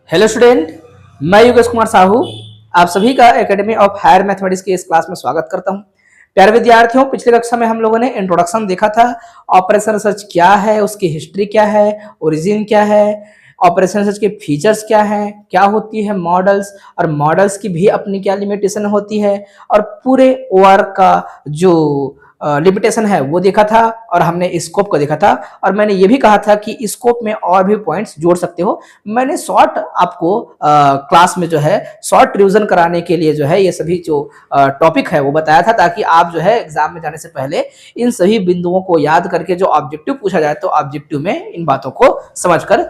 Hello student, मैं योगेश कुमार साहू आप सभी का एकेडमी ऑफ हायर मैथमेटिक्स की इस क्लास में स्वागत करता हूं। प्यारे विद्यार्थियों, पिछले कक्षा में हम लोगों ने इंट्रोडक्शन देखा था। ऑपरेशन रिसर्च क्या है, उसकी हिस्ट्री क्या है, ओरिजिन क्या है, ऑपरेशन रिसर्च के फीचर्स क्या हैं, क्या होती है मॉडल्स, और मॉडल्स की भी अपनी क्या लिमिटेशन होती है, और पूरे ओआर का जो लिमिटेशन है वो देखा था, और हमने स्कोप को देखा था। और मैंने ये भी कहा था कि स्कोप में और भी पॉइंट्स जोड़ सकते हो। मैंने शॉर्ट आपको क्लास में जो है शॉर्ट रिवीजन कराने के लिए जो है ये सभी जो टॉपिक है वो बताया था, ताकि आप जो है एग्जाम में जाने से पहले इन सभी बिंदुओं को याद करके जो ऑब्जेक्टिव पूछा जाए तो ऑब्जेक्टिव में इन बातों को समझकर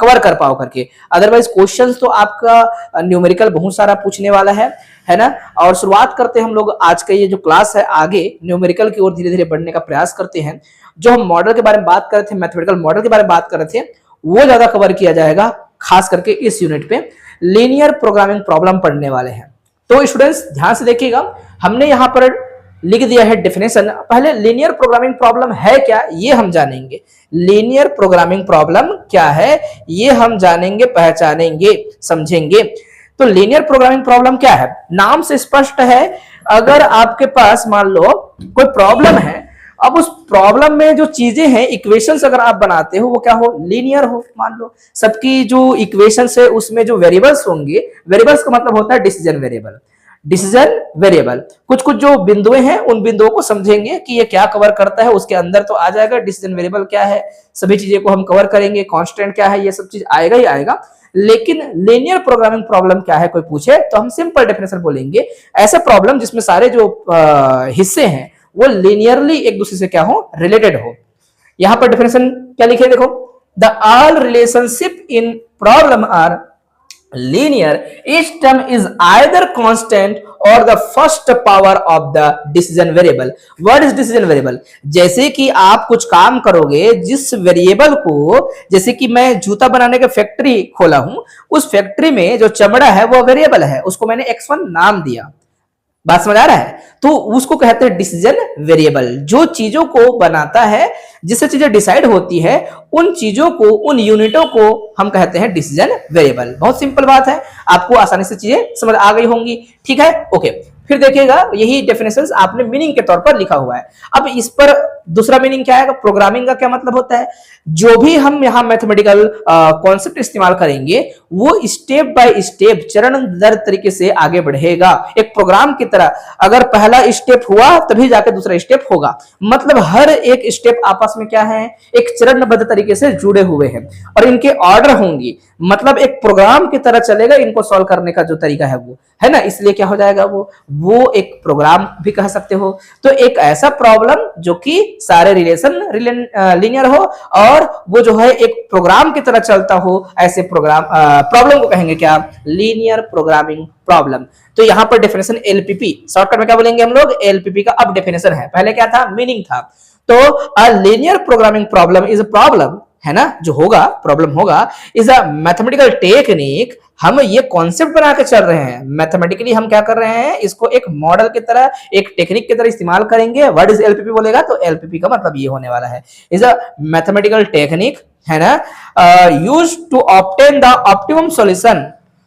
कवर कर पाओ करके। अदरवाइज क्वेश्चंस तो आपका न्यूमेरिकल बहुत सारा पूछने वाला है ना। और शुरुआत करते हैं हम लोग आज का ये जो क्लास है, आगे न्यूमेरिकल की ओर धीरे धीरे बढ़ने का प्रयास करते हैं। जो हम मॉडल के बारे में बात कर रहे थे, मैथमेटिकल मॉडल के बारे में बात कर रहे थे, वो ज्यादा कवर किया जाएगा, खास करके इस यूनिट पे लीनियर प्रोग्रामिंग प्रॉब्लम पढ़ने वाले हैं। तो स्टूडेंट्स ध्यान से देखिएगा, हमने यहाँ पर लिख दिया है डेफिनेशन। पहले लीनियर प्रोग्रामिंग प्रॉब्लम है क्या ये हम जानेंगे। लीनियर प्रोग्रामिंग प्रॉब्लम क्या है ये हम जानेंगे, पहचानेंगे, समझेंगे। तो लीनियर प्रोग्रामिंग प्रॉब्लम क्या है, नाम से स्पष्ट है। अगर आपके पास मान लो कोई प्रॉब्लम है, अब उस प्रॉब्लम में जो चीजें हैं, इक्वेशंस अगर आप बनाते हो वो क्या हो, लीनियर हो। मान लो सबकी जो इक्वेशंस है उसमें जो वेरिएबल्स होंगे, वेरिएबल्स का मतलब होता है डिसीजन वेरिएबल। डिसीजन वेरिएबल कुछ कुछ जो बिंदुएं हैं उन बिंदुओं को समझेंगे कि ये क्या कवर करता है, उसके अंदर तो आ जाएगा डिसीजन वेरिएबल क्या है, सभी चीजें को हम कवर करेंगे, कांस्टेंट क्या है, ये सब चीज आएगा ही आएगा। लेकिन लीनियर प्रोग्रामिंग प्रॉब्लम क्या है कोई पूछे तो हम सिंपल डेफिनेशन बोलेंगे, ऐसा प्रॉब्लम जिसमें सारे जो हिस्से हैं वो लीनियरली एक दूसरे से क्या हो, रिलेटेड हो। यहां पर डेफिनेशन क्या लिखे देखो, the all relationship in problem are linear, each term is either constant or the first power of the decision variable. What is decision variable? जैसे कि आप कुछ काम करोगे जिस वेरिएबल को, जैसे कि मैं जूता बनाने का फैक्ट्री खोला हूं, उस फैक्ट्री में जो चमड़ा है वो वेरिएबल है, उसको मैंने x1 नाम दिया। बात समझ आ रहा है? तो उसको कहते हैं डिसीजन वेरिएबल। जो चीजों को बनाता है, जिससे चीजें डिसाइड होती है, उन चीजों को, उन यूनिटों को हम कहते हैं डिसीजन वेरिएबल। बहुत सिंपल बात है, आपको आसानी से चीजें समझ आ गई होंगी। ठीक है, ओके। फिर देखिएगा यही डेफिनेशंस आपने मीनिंग के तौर पर लिखा हुआ है। अब इस पर दूसरा मीनिंग क्या है, प्रोग्रामिंग का क्या मतलब होता है। जो भी हम यहाँ मैथमेटिकल कॉन्सेप्ट इस्तेमाल करेंगे वो स्टेप बाय स्टेप, चरण दर तरीके से आगे बढ़ेगा, एक प्रोग्राम की तरह। अगर पहला स्टेप हुआ तभी जाकर दूसरा स्टेप होगा। मतलब हर एक स्टेप आपस में क्या है, एक चरणबद्ध तरीके से जुड़े हुए हैं और इनके ऑर्डर होंगी। मतलब एक प्रोग्राम की तरह चलेगा, इनको सॉल्व करने का जो तरीका है वो है ना, इसलिए क्या हो जाएगा, वो एक प्रोग्राम भी कह सकते हो। तो एक ऐसा प्रॉब्लम जो कि सारे रिलेशन लीनियर हो और वो जो है एक प्रोग्राम की तरह चलता हो, ऐसे प्रोग्राम प्रॉब्लम को कहेंगे क्या, लीनियर प्रोग्रामिंग प्रॉब्लम। तो यहां पर डेफिनेशन एलपीपी, शॉर्टकट में क्या बोलेंगे हम लोग, एलपीपी का अब डेफिनेशन है, पहले क्या था, मीनिंग था। तो a linear programming problem is a problem, है ना, जो होगा प्रॉब्लम होगा, इज अ मैथमेटिकल टेक्निक। हम ये कॉन्सेप्ट बना के चल रहे हैं, मैथमेटिकली हम क्या कर रहे हैं, इसको एक मॉडल की तरह, एक टेक्निक की तरह इस्तेमाल करेंगे। व्हाट इज एलपीपी बोलेगा तो एलपीपी का मतलब ये होने वाला है, इज अ मैथमेटिकल टेक्निक, है ना, use to obtain the optimum solution.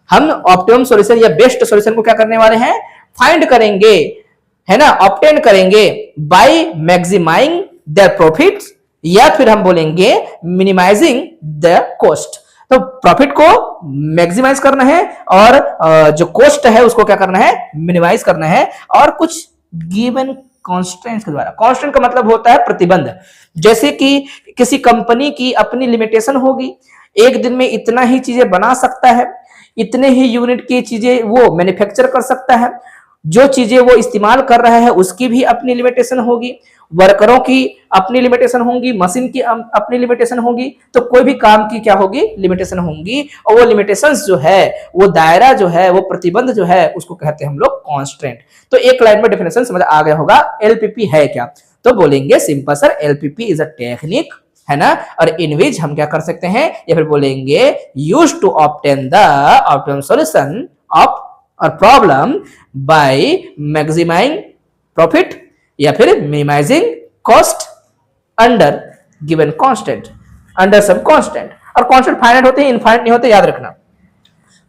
हम ऑप्टिमम सॉल्यूशन या बेस्ट सॉल्यूशन को क्या करने वाले हैं, फाइंड करेंगे, है ना, ऑब्टेन करेंगे बाय मैक्सिमाइजिंग द प्रॉफिट्स, या फिर हम बोलेंगे मिनिमाइजिंग द कॉस्ट। तो प्रॉफिट को मैक्सिमाइज करना है और जो कॉस्ट है उसको क्या करना है, मिनिमाइज करना है, और कुछ गिवन कॉन्स्टेंट्स के द्वारा। कॉन्स्टेंट का मतलब होता है प्रतिबंध। जैसे कि किसी कंपनी की अपनी लिमिटेशन होगी, एक दिन में इतना ही चीजें बना सकता है, इतने ही यूनिट की चीजें वो मैन्युफैक्चर कर सकता है, जो चीजें वो इस्तेमाल कर रहा है उसकी भी अपनी लिमिटेशन होगी, वर्करों की अपनी लिमिटेशन होंगी, मशीन की अपनी लिमिटेशन होगी। तो कोई भी काम की क्या होगी, लिमिटेशन होंगी, और वो लिमिटेशंस जो है, वो दायरा जो है, वो प्रतिबंध जो है, उसको कहते हैं हम लोग कांस्टेंट। तो एक लाइन में डेफिनेशन समझ आ गया होगा। एलपीपी है क्या, तो बोलेंगे simple sir, LPP is a technique, है ना, और इन विच हम क्या कर सकते हैं, या फिर बोलेंगे use to obtain the optimum solution of और प्रॉब्लम बाय मैक्सिमाइजिंग प्रॉफिट या फिर minimising cost under given constant, under some constant. और कांस्टेंट फाइनाइट होते हैं, इनफाइनाइट नहीं होते, याद रखना।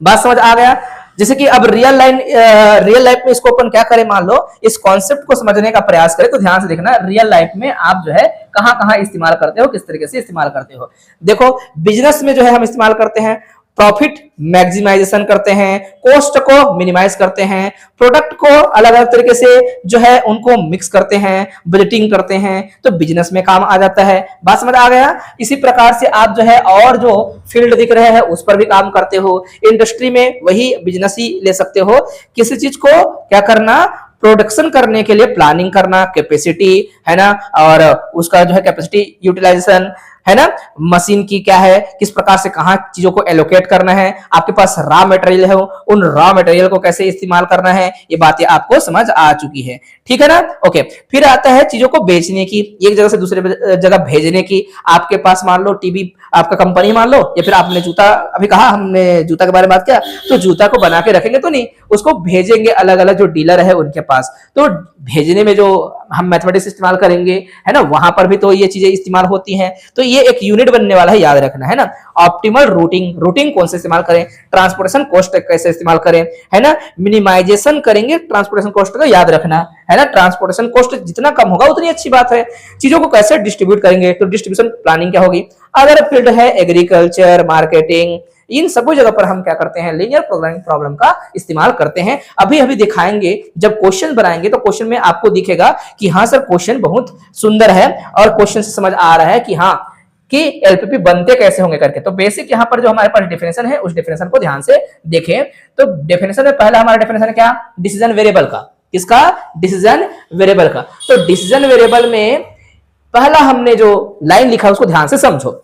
बात समझ आ गया। जैसे कि अब रियल लाइफ में इसको अपन क्या करें, मान लो इस कॉन्सेप्ट को समझने का प्रयास करें, तो ध्यान से देखना रियल लाइफ में आप जो है कहां कहां इस्तेमाल करते हो, किस तरीके से इस्तेमाल करते हो। देखो बिजनेस में जो है हम इस्तेमाल करते हैं प्रॉफिट मैक्सिमाइजेशन करते हैं, कॉस्ट को मिनिमाइज करते हैं, प्रोडक्ट को अलग अलग तरीके से जो है उनको मिक्स करते हैं, बजटिंग करते हैं, तो बिजनेस में काम आ जाता है। बात समझ आ गया। इसी प्रकार से आप जो है और जो फील्ड दिख रहे हैं उस पर भी काम करते हो। इंडस्ट्री में वही बिजनेस ही ले सकते हो। किसी चीज को क्या करना, प्रोडक्शन करने के लिए प्लानिंग करना, कैपेसिटी है ना, और उसका जो है कैपेसिटी यूटिलाइजेशन है ना, मशीन की क्या है, किस प्रकार से कहां चीजों को एलोकेट करना है, आपके पास रॉ मटेरियल है उन रॉ मटेरियल को कैसे इस्तेमाल करना है, ये बातें आपको समझ आ चुकी है। ठीक है ना। ओके, फिर आता है चीजों को बेचने की, एक जगह से दूसरे जगह भेजने की। आपके पास मान लो टीवी आपका कंपनी मान लो, या फिर आपने जूता, अभी कहा हमने जूता के बारे में बात किया, तो जूता को बना के रखेंगे तो नहीं, उसको भेजेंगे अलग अलग जो डीलर है उनके पास। तो भेजने में जो हम मैथमेटिक्स इस्तेमाल करेंगे है ना, वहां पर भी तो ये चीजें इस्तेमाल होती हैं। तो ये एक यूनिट बनने वाला है, याद रखना है ना। ऑप्टिमल रूटिंग कौन से इस्तेमाल करें, ट्रांसपोर्टेशन कॉस्ट कैसे इस्तेमाल करें, है ना, मिनिमाइजेशन करेंगे ट्रांसपोर्टेशन कॉस्ट का, याद रखना है ना। ट्रांसपोर्टेशन कॉस्ट जितना कम होगा उतनी अच्छी बात है। चीजों को कैसे डिस्ट्रीब्यूट करेंगे, तो डिस्ट्रीब्यूशन प्लानिंग क्या होगी। अगर फील्ड है एग्रीकल्चर, मार्केटिंग, इन सभी जगह पर हम क्या करते हैं, लीनियर प्रोग्रामिंग प्रॉब्लम का इस्तेमाल करते हैं। अभी अभी दिखाएंगे, जब क्वेश्चन बनाएंगे तो क्वेश्चन में आपको दिखेगा कि हाँ सर क्वेश्चन बहुत सुंदर है और क्वेश्चन से समझ आ रहा है कि हाँ कि एलपीपी बनते कैसे होंगे करके। तो बेसिक यहाँ पर जो हमारे पास डेफिनेशन है उस डेफिनेशन को ध्यान से देखें। तो डेफिनेशन में पहला हमारा डेफिनेशन है क्या, डिसीजन वेरिएबल का। किसका, डिसीजन वेरिएबल का। तो डिसीजन वेरिएबल में पहला हमने जो लाइन लिखा उसको ध्यान से समझो।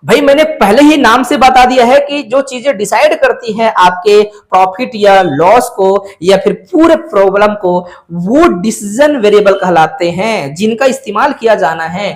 भाई मैंने पहले ही नाम से बता दिया है कि जो चीजें डिसाइड करती हैं आपके प्रॉफिट या लॉस को या फिर पूरे प्रॉब्लम को, वो डिसीजन वेरिएबल कहलाते हैं, जिनका इस्तेमाल किया जाना है।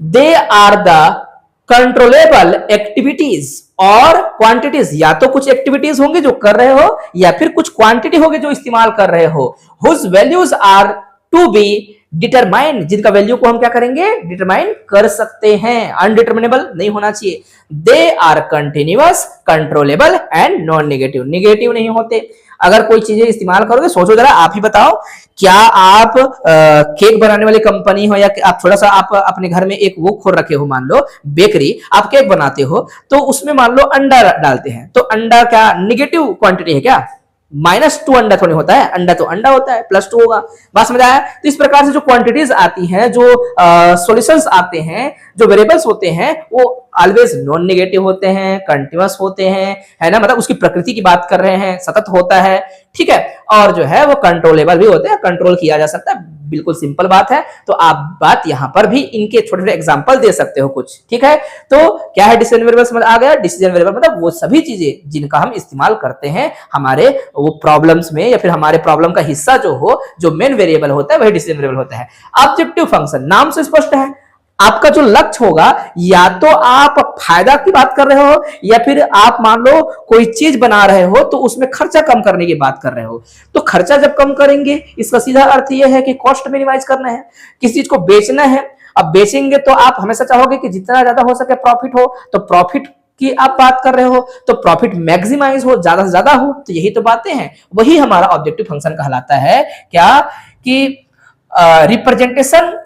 They are the controllable activities और क्वांटिटीज, या तो कुछ एक्टिविटीज होंगे जो कर रहे हो या फिर कुछ क्वांटिटी होगी जो इस्तेमाल कर रहे हो। Whose values are to be determine, जिनका वैल्यू को हम क्या करेंगे, डिटरमाइन कर सकते हैं, अनडिटर्मिनेबल नहीं होना चाहिए। They are continuous, controllable and non negative, negative नहीं होते। अगर कोई चीजें इस्तेमाल करोगे, सोचो जरा, आप ही बताओ, क्या आप केक बनाने वाली कंपनी हो या आप थोड़ा सा आप अपने घर में एक वो खोल रखे हो, मान लो बेकरी, आप केक बनाते हो, तो उसमें मान लो अंडा डालते हैं, तो अंडा क्या नेगेटिव क्वांटिटी है क्या, -2 अंडा थोड़ी होता है, अंडा तो अंडा होता है, +2 होगा। बात समझ आया। तो इस प्रकार से जो क्वांटिटीज आती हैं, जो सॉल्यूशंस आते हैं, जो वेरिएबल्स होते हैं, वो ऑलवेज नॉन नेगेटिव होते हैं, कंटिन्यूअस होते हैं, है ना, मतलब उसकी प्रकृति की बात कर रहे हैं, सतत होता है, ठीक है, और जो है वो कंट्रोलेबल भी होते हैं, कंट्रोल किया जा सकता है। बिल्कुल सिंपल बात है। तो आप बात यहां पर भी इनके छोटे छोटे एग्जांपल दे सकते हो कुछ, ठीक है। तो क्या है डिसीजन वेरिएबल, समझ आ गया। डिसीजन वेरिएबल मतलब वो सभी चीजें जिनका हम इस्तेमाल करते हैं हमारे वो प्रॉब्लम्स में, या फिर हमारे प्रॉब्लम का हिस्सा जो हो, जो मेन वेरिएबल होता है वही डिसीजन वेरिएबल होता है। ऑब्जेक्टिव फंक्शन, नाम से स्पष्ट है, आपका जो लक्ष्य होगा, या तो आप फायदा की बात कर रहे हो या फिर आप मान लो कोई चीज बना रहे हो तो उसमें खर्चा कम करने की बात कर रहे हो। तो खर्चा जब कम करेंगे, इसका सीधा अर्थ यह है कि कॉस्ट मिनिमाइज करना है, किसी चीज को बेचना है। अब बेचेंगे तो आप हमेशा चाहोगे कि जितना ज्यादा हो सके प्रॉफिट हो, तो प्रॉफिट की आप बात कर रहे हो, तो प्रॉफिट मैक्सिमाइज हो, ज्यादा से ज्यादा हो। तो यही तो बातें हैं, वही हमारा ऑब्जेक्टिव फंक्शन कहलाता है। क्या कि रिप्रेजेंटेशन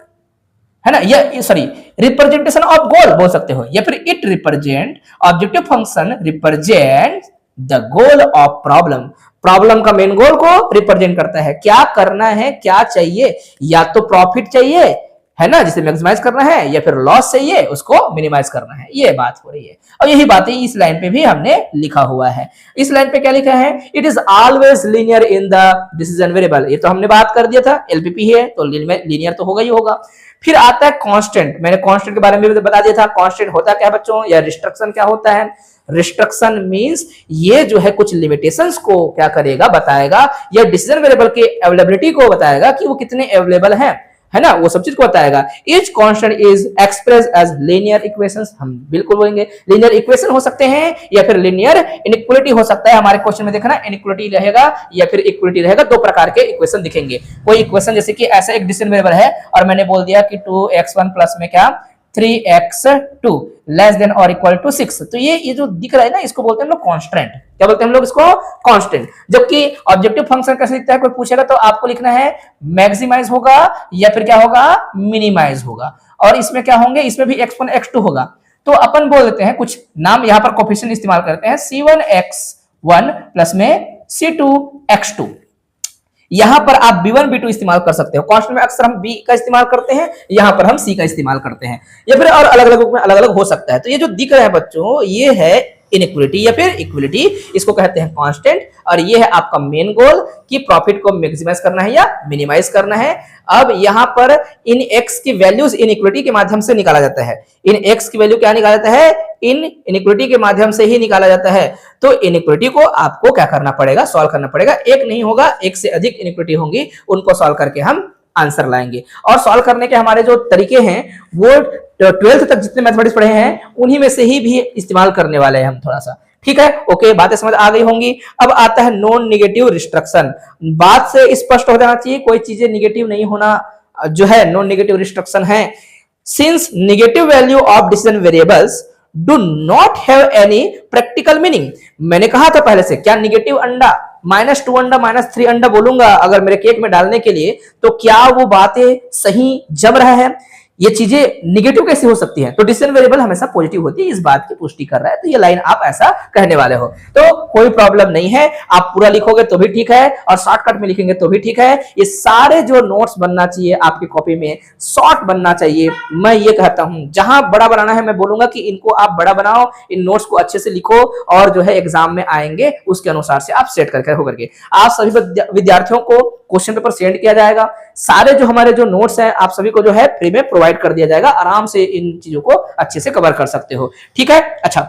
है ना, या सॉरी रिप्रेजेंटेशन ऑफ गोल बोल सकते हो, या फिर it represent, objective function represent the goal of problem, problem का मेन गोल को रिप्रेजेंट करता है। क्या करना है, क्या चाहिए, या तो प्रॉफिट चाहिए है ना, जिसे मैक्सिमाइज करना है, या फिर लॉस चाहिए, उसको मिनिमाइज करना है। ये बात हो रही है, और यही बातें इस लाइन पे भी हमने लिखा हुआ है। इस लाइन पे क्या लिखा है, it is always linear in the decision variable. ये तो हमने बात कर दिया था, एलपीपी है तो लीनियर तो होगा ही होगा। फिर आता है कांस्टेंट, मैंने कांस्टेंट के बारे में भी बता दिया था। कांस्टेंट होता क्या है बच्चों, या रिस्ट्रिक्शन क्या होता है। रिस्ट्रिक्शन मींस ये जो है कुछ लिमिटेशंस को क्या करेगा, बताएगा, या डिसीजन वेरिएबल के अवेलेबिलिटी को बताएगा कि वो कितने अवेलेबल हैं, है ना, वो सब चीज को बताएगा। Each constant is express as linear equations, हम बिल्कुल बोलेंगे लीनियर इक्वेशन हो सकते हैं या फिर लीनियर इनइक्वालिटी हो सकता है। हमारे क्वेश्चन में देखना इनइक्वालिटी रहेगा या फिर इक्वालिटी रहेगा, दो प्रकार के इक्वेशन दिखेंगे। कोई इक्वेशन जैसे कि ऐसा एक डिसीजन वेरिएबल है और मैंने बोल दिया कि 2x1 प्लस में क्या 3x2 लेस देन और इक्वल टू 6। तो ये जो दिख रहा है ना, इसको बोलते हैं हम लोग कांस्टेंट। क्या बोलते हैं हम लोग इसको? कांस्टेंट। जबकि ऑब्जेक्टिव फंक्शन कैसे दिखता है, कोई पूछेगा तो आपको लिखना है मैक्सिमाइज होगा या फिर क्या होगा, मिनिमाइज होगा। और इसमें क्या होंगे, इसमें भी x1 x2 होगा। तो अपन बोल देते हैं कुछ नाम यहां पर कोफिशिएंट इस्तेमाल करते हैं, c1x1 प्लस में c2x2। यहां पर आप b1 b2 इस्तेमाल कर सकते हो। कांस्टेंट में अक्सर हम b का इस्तेमाल करते हैं, यहां पर हम c का इस्तेमाल करते हैं, या फिर और अलग अलग में अलग अलग हो सकता है। तो ये जो दिख रहा है बच्चों, ये है इनइक्वालिटी या फिर इक्वलिटी, इसको कहते हैं कांस्टेंट। और ये है आपका मेन गोल कि प्रॉफिट को मैक्सिमाइज करना है या मिनिमाइज करना है। अब यहां पर इन x की वैल्यूज इनइक्वालिटी के माध्यम से निकाला जाता है। इन x की वैल्यू क्या निकाला जाता है, इन इनइक्वालिटी के माध्यम से ही निकाला जाता है। तो इनइक्वालिटी को आपको क्या करना पड़ेगा, सॉल्व करना पड़ेगा। एक नहीं होगा, एक से अधिक इनइक्वालिटी होंगी, उनको सॉल्व करके हम आंसर लाएंगे। और सॉल्व करने के हमारे जो तरीके हैं वो 12th तक जितने मैथमेटिक्स पढ़े हैं उन्हीं में से ही भी इस्तेमाल करने वाले हैं हम थोड़ा सा। ठीक है, ओके, बातें समझ आ गई होंगी। अब आता है नॉन नेगेटिव रिस्ट्रक्शन। बात से स्पष्ट हो जाना चाहिए, कोई चीजें नेगेटिव नहीं होना जो है नॉन नेगेटिव रिस्ट्रक्शन है। Since negative value of decision variables do not have any practical meaning. मैंने कहा था पहले से, क्या नेगेटिव अंडा -2 अंडा -3 अंडा बोलूंगा अगर मेरे केक में डालने के लिए, तो क्या वो बातें सही जम रहा है? ये चीजें निगेटिव कैसे हो सकती हैं? तो डिसीजन वेरिएबल हमेशा पॉजिटिव होती है, इस बात की पुष्टि कर रहा है। तो ये लाइन आप ऐसा कहने वाले हो तो कोई प्रॉब्लम नहीं है। आप पूरा लिखोगे तो भी ठीक है और शॉर्टकट में लिखेंगे तो भी ठीक है। ये सारे जो नोट्स बनना चाहिए आपकी कॉपी में, शॉर्ट बनना चाहिए। मैं ये कहता हूं, जहां बड़ा बनाना है मैं बोलूंगा कि इनको आप बड़ा बनाओ, इन नोट्स को अच्छे से लिखो और जो है एग्जाम में आएंगे उसके अनुसार से आप सेट करके होकर के आप सभी विद्यार्थियों को क्वेश्चन पेपर सेंड किया जाएगा। सारे जो हमारे जो नोट्स हैं आप सभी को जो है फ्री में प्रोवाइड कर दिया जाएगा। आराम से इन चीजों को अच्छे से कवर कर सकते हो। ठीक है, अच्छा,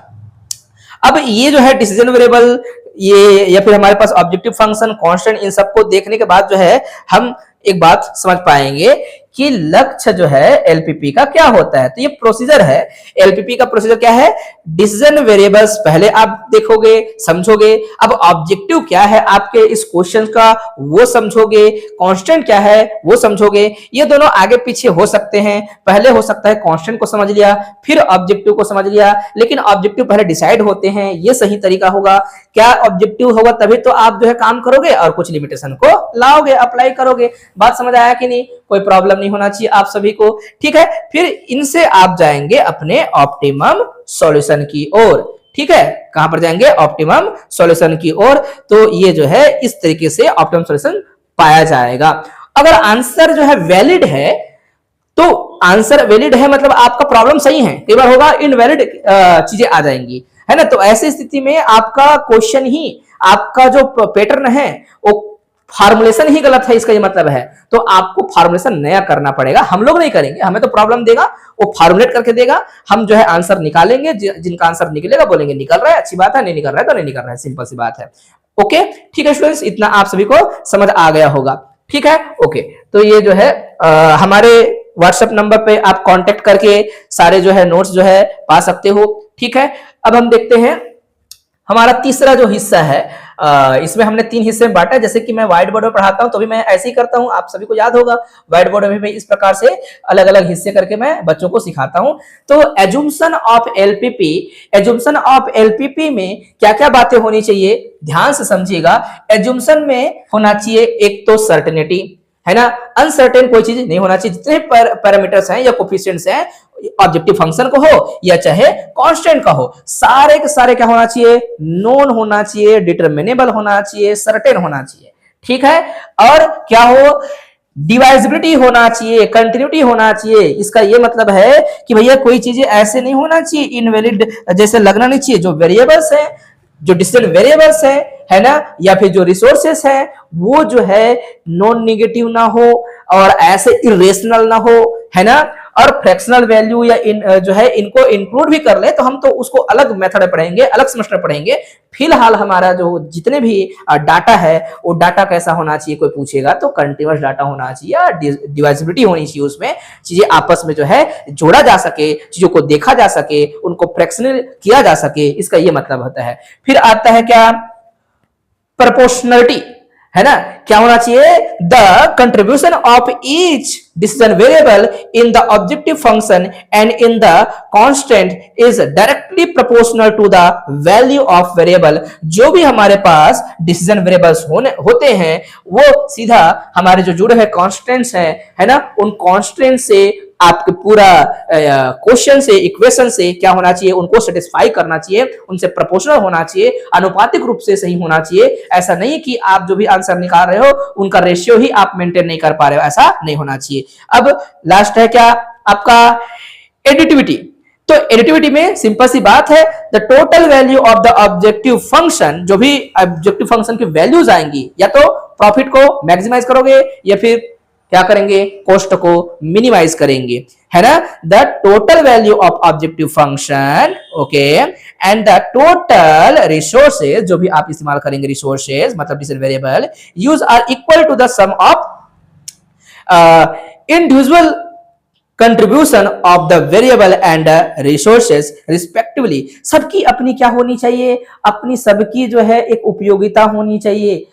अब ये जो है डिसीजन वेरिएबल ये या फिर हमारे पास ऑब्जेक्टिव फंक्शन, कांस्टेंट, इन सबको देखने के बाद जो है हम एक बात समझ पाएंगे कि लक्ष्य जो है एलपीपी का क्या होता है। तो ये प्रोसीजर है, एलपीपी का प्रोसीजर क्या है, डिसीजन वेरिएबल्स पहले आप देखोगे, समझोगे। अब ऑब्जेक्टिव क्या है आपके इस क्वेश्चन का वो समझोगे, कांस्टेंट क्या है वो समझोगे। ये दोनों आगे पीछे हो सकते हैं, पहले हो सकता है कांस्टेंट को समझ लिया फिर ऑब्जेक्टिव को समझ लिया, लेकिन ऑब्जेक्टिव पहले डिसाइड होते हैं, ये सही तरीका होगा। क्या ऑब्जेक्टिव होगा तभी तो आप जो है काम करोगे और कुछ लिमिटेशन को लाओगे, अप्लाई करोगे। बात समझ आया कि नहीं? कोई प्रॉब्लम नहीं होना चाहिए आप सभी को। ठीक है, फिर इनसे आप जाएंगे अपने ऑप्टिमम सॉल्यूशन की ओर। ठीक है, कहां पर जाएंगे? ऑप्टिमम सॉल्यूशन की ओर। तो ये जो है इस तरीके से ऑप्टिमम सॉल्यूशन पाया जाएगा। अगर आंसर जो है वैलिड है तो आंसर वैलिड है मतलब आपका प्रॉब्लम सही है। कई बार होगा इनवैलिड चीजें आ जाएंगी, है ना। तो ऐसी स्थिति में आपका क्वेश्चन ही, आपका जो पैटर्न है वो फार्मुलेशन ही गलत है, इसका ये मतलब है। तो आपको फार्मुलेशन नया करना पड़ेगा। हम लोग नहीं करेंगे, हमें तो प्रॉब्लम देगा, वो फार्मुलेट करके देगा, हम जो है आंसर निकालेंगे। जिनका आंसर निकलेगा बोलेंगे निकल रहा है, अच्छी बात है, नहीं निकल रहा है तो नहीं निकल रहा है, सिंपल सी बात है। ओके, ठीक है स्टूडेंट्स, इतना आप सभी को समझ आ गया होगा। ठीक है, ओके, तो ये जो है हमारे व्हाट्सएप नंबर पे आप कांटेक्ट करके सारे जो है नोट्स जो है पा सकते हो। ठीक है, अब हम देखते हैं हमारा तीसरा जो हिस्सा है। इसमें हमने 3 हिस्से में बांटा। जैसे कि मैं व्हाइट बोर्ड में पढ़ाता हूं तो भी मैं ऐसे ही करता हूं, आप सभी को याद होगा। व्हाइट बोर्ड में भी इस प्रकार से अलग अलग हिस्से करके मैं बच्चों को सिखाता हूं। तो एजुम्पशन ऑफ एलपीपी, एजुम्पशन ऑफ एलपीपी में क्या क्या बातें होनी चाहिए ध्यान से समझिएगा। एजुम्पशन में होना चाहिए एक तो सर्टेनिटी, है ना, अनसर्टेन कोई चीज नहीं होना चाहिए। जितने पैरामीटर्स हैं या कोफिशिएंट्स हैं, ऑब्जेक्टिव फंक्शन को हो या चाहे कांस्टेंट का हो, सारे के सारे क्या होना चाहिए, नोन होना चाहिए, डिटरमिनेबल होना चाहिए, सर्टेन होना चाहिए। ठीक है, और क्या हो, डिवाइजिबिलिटी होना चाहिए, कंटिन्यूटी होना चाहिए। इसका ये मतलब है कि भैया कोई चीजें ऐसे नहीं होना चाहिए इनवैलिड जैसे लगना नहीं चाहिए। जो वेरिएबल्स है, जो डिसीजन वेरिएबल्स है ना, या फिर जो रिसोर्सेस है वो जो है नॉन नेगेटिव ना हो और ऐसे इरेशनल ना हो, है ना। और फ्रैक्शनल वैल्यू या जो है इनको इंक्लूड भी कर ले तो हम तो उसको अलग मेथड पढ़ेंगे, अलग सेमेस्टर पढ़ेंगे। फिलहाल हमारा जो जितने भी डाटा है वो डाटा कैसा होना चाहिए, कोई पूछेगा तो कंटीन्यूअस डाटा होना चाहिए, डिवाइजिबिलिटी होनी चाहिए, उसमें चीजें आपस में जो है जोड़ा जा सके, चीजों को देखा जा सके, उनको फ्रैक्शनल किया जा सके, इसका ये मतलब होता है। फिर आता है क्या, प्रोपोर्शनलिटी, है ना। क्या होना चाहिए, the contribution of each decision variable in the objective function and in the constant is directly proportional to the value of variable. जो भी हमारे पास डिसीजन वेरिएबल्स होते हैं वो सीधा हमारे जो जुड़े हुए कांस्टेंट्स हैं, है ना, उन कांस्टेंट से आपके पूरा क्वेश्चन से, इक्वेशन से क्या होना चाहिए, उनको सेटिस्फाई करना चाहिए, उनसे प्रोपोर्शनल होना चाहिए, अनुपातिक रूप से सही होना चाहिए। ऐसा नहीं कि आप जो भी आंसर निकाल रहे हो उनका रेशियो ही आप मेंटेन नहीं कर पा रहे हो, ऐसा नहीं होना चाहिए। अब लास्ट है क्या आपका एडिटिविटी। तो एडिटिविटी में सिंपल सी बात है, the total value of the objective function, जो भी ऑब्जेक्टिव फंक्शन की वैल्यूज आएंगी, या तो प्रॉफिट को मैक्सिमाइज करोगे या फिर क्या करेंगे, कॉस्ट को मिनिमाइज करेंगे, है ना। The total value of objective function, okay, and the total resources, जो भी आप इस्तेमाल करेंगे रिसोर्सेज मतलब decision variable, use are equal to the sum of individual contribution of the variable and resources respectively. सबकी अपनी क्या होनी चाहिए, अपनी सबकी जो है एक उपयोगिता होनी चाहिए,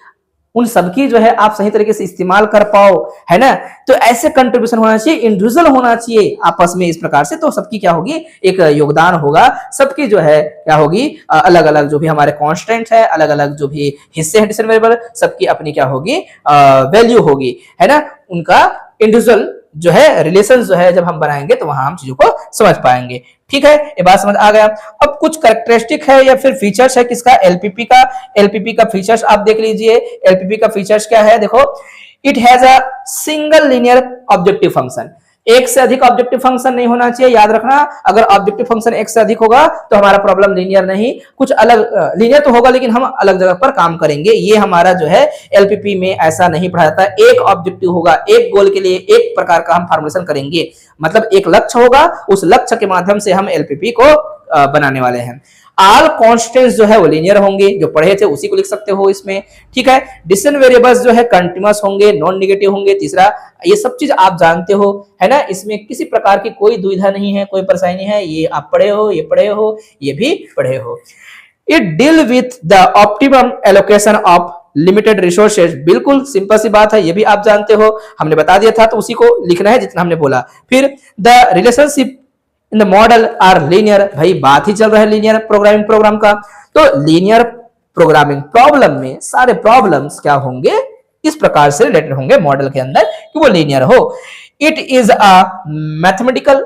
उन सबकी जो है आप सही तरीके से इस्तेमाल कर पाओ, है ना। तो ऐसे कंट्रीब्यूशन होना चाहिए, इंडिविजुअल होना चाहिए आपस में, इस प्रकार से तो सबकी क्या होगी, एक योगदान होगा, सबकी जो है क्या होगी, अलग अलग जो भी हमारे कांस्टेंट है, अलग अलग जो भी हिस्से हैं डिसीजन वेरिएबल, सबकी अपनी क्या होगी, वैल्यू होगी, है ना। उनका इंडिविजुअल जो है रिलेशन जो है जब हम बनाएंगे तो वहां हम चीजों को समझ पाएंगे। ठीक है, ये बात समझ आ गया। अब कुछ कैरेक्टरिस्टिक है या फिर फीचर्स है किसका, एलपीपी का। एलपीपी का फीचर्स आप देख लीजिए। एलपीपी का फीचर्स क्या है, देखो, it has a single linear objective function. एक से अधिक ऑब्जेक्टिव फंक्शन नहीं होना चाहिए, याद रखना। अगर ऑब्जेक्टिव फंक्शन एक से अधिक होगा तो हमारा प्रॉब्लम लीनियर नहीं, कुछ अलग, लीनियर तो होगा लेकिन हम अलग जगह पर काम करेंगे। ये हमारा जो है एलपीपी में ऐसा नहीं पढ़ा जाता। एक ऑब्जेक्टिव होगा, एक गोल के लिए एक प्रकार का हम फॉर्मुलेशन करेंगे, मतलब एक लक्ष्य होगा, उस लक्ष्य के माध्यम से हम एलपीपी को बनाने वाले हैं। ऑल कांस्टेंट्स जो है वो लीनियर होंगे, जो पढ़े थे उसी को लिख सकते हो इसमें। ठीक है, डिसीजन वेरिएबल्स जो है कंटीन्यूअस होंगे, नॉन नेगेटिव होंगे। तीसरा, ये सब चीज आप जानते हो, है ना, इसमें किसी प्रकार की कोई दुविधा नहीं है, कोई परेशानी नहीं है। ये आप पढ़े हो, ये पढ़े हो, ये भी पढ़े हो। It deal with the optimum allocation of limited resources. बिल्कुल सिंपल सी बात है, ये भी आप जानते हो, हमने बता दिया था, तो उसी को लिखना है जितना हमने बोला। फिर the relationship in the model are linear. भाई बात ही चल रहा है लीनियर प्रोग्रामिंग प्रोग्राम का, तो लीनियर प्रोग्रामिंग प्रॉब्लम में सारे प्रॉब्लम्स क्या होंगे, इस प्रकार से रिलेटेड होंगे मॉडल के अंदर कि वो लीनियर हो। It is a mathematical,